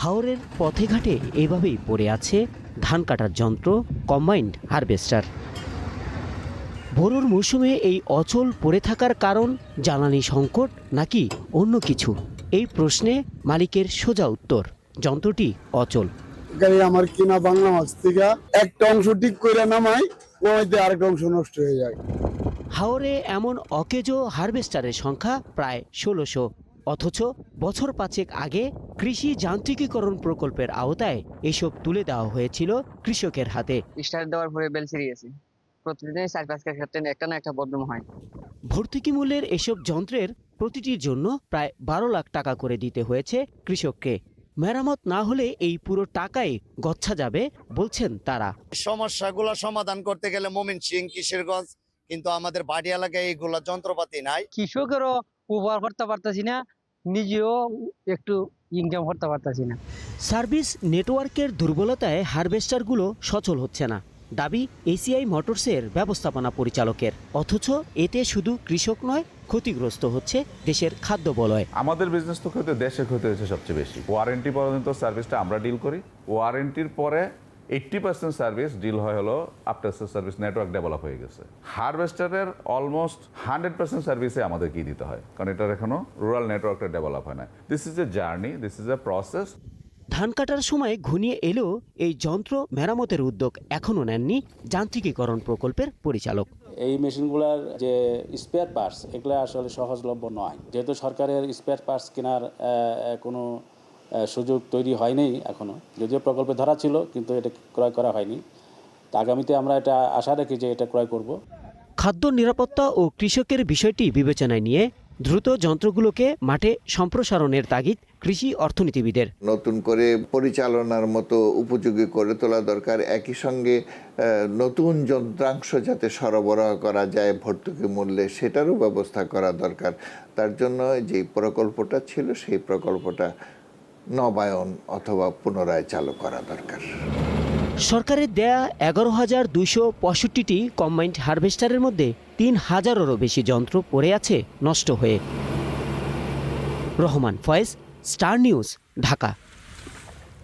হাওরের পথে ঘাটে এভাবেই পড়ে আছে ধান কাটার যন্ত্র, কম্বাইন্ড হারভেস্টার। বোরোর মৌসুমে এই অচল পড়ে থাকার কারণ জ্বালানি সংকট নাকি অন্য কিছু? এই প্রশ্নে মালিকের সোজা উত্তর, যন্ত্রটি অচল। গাড়ি আমার কিনা বাংলা মাছ থেকে একটা অংশ ঠিক করে নামাইতে আরেকটা অংশ নষ্ট হয়ে যায়। হাওরে এমন অকেজো হারভেস্টারের সংখ্যা প্রায় ১৬০০, অথচ বছর ৫ আগে কৃষি যান্ত্রিকীকরণ প্রকল্পের আওতায় এসব তুলে দেওয়া হয়েছিল কৃষকের হাতে। স্টার্ট দেওয়ার পরে বেল ছিঁড়ে গেছে। প্রতিদিন ৪-৫ ক্ষেত্রে একটা না একটা বদনাম হয়। ভর্তুকি মূল্যের এসব যন্ত্রের প্রতিটির জন্য প্রায় ১২ লাখ টাকা করে দিতে হয়েছে কৃষককে। মেরামত না হলে এই পুরো টাকাই গচ্ছা যাবে বলছেন তারা। সমস্যাগুলো সমাধান করতে গেলে ময়মনসিংহ, কিশোরগঞ্জ, কিন্তু আমাদের বাড়ি এলাকায় এইগুলা যন্ত্রপাতি নাই। কৃষকেরও উপকার করতে পারতেছি না, নিজেও একটু ইনকাম করতে পারতেছি না। সার্ভিস নেটওয়ার্কের দুর্বলতায় হারভেস্টারগুলো সচল হচ্ছে না, দাবি এসিআই মোটরসের ব্যবস্থাপনা পরিচালকের। অথচ এতে শুধু কৃষক নয়, ক্ষতিগ্রস্ত হচ্ছে দেশের খাদ্য বলয়। আমাদের বিজনেস তো ক্ষতি, দেশের ক্ষতি হয়েছে সবচেয়ে বেশি। ওয়ারেন্টি পর্যন্ত সার্ভিসটা আমরা ডিল করি, ওয়ারেন্টির পরে 80% সার্ভিস ডিল হয় হলো after sale service network develop হয়ে গেছে। হারভেস্টারের অলমোস্ট 100% সার্ভিসে আমাদেরকেই দিতে হয়, কারণ এটার এখনো রুরাল নেটওয়ার্কটা ডেভেলপ হয় না। This is a journey, this is a process. ধান কাটার সময় ঘনিয়ে এলেও এই যন্ত্র মেরামতের উদ্যোগ এখনও নেননি যান্ত্রিকীকরণ প্রকল্পের পরিচালক। এই মেশিনগুলোর যে স্পেয়ার পার্টস, এগুলো আসলে সহজলভ্য নয়। যেহেতু সরকারের স্পেয়ার পার্টস কেনার কোনো সুযোগ তৈরি হয়নি এখনো, যদিও প্রকল্পে ধরা ছিল, কিন্তু এটা ক্রয় করা হয়নি। তা আগামীতে আমরা এটা আশা রাখি যে এটা ক্রয় করব। খাদ্য নিরাপত্তা ও কৃষকের বিষয়টি বিবেচনায় নিয়ে দ্রুত যন্ত্রগুলোকে মাঠে সম্প্রসারণের তাগিদ কৃষি অর্থনীতিবিদের। নতুন করে পরিচালনার মতো উপযোগী করে তোলা দরকার। একই সঙ্গে নতুন যন্ত্রাংশ যাতে সরবরাহ করা যায় ভর্তুকি মূল্যে, সেটারও ব্যবস্থা করা দরকার। তার জন্য যে প্রকল্পটা ছিল সেই প্রকল্পটা নবায়ন অথবা পুনরায় চালু করা দরকার। সরকারের দেয়া ১১,২৬৫টি কম্বাইন্ড হারভেস্টারের মধ্যে ৩,০০০-এরও বেশি যন্ত্র পড়ে আছে নষ্ট হয়ে। Rahman Faiz, star news, Dhaka.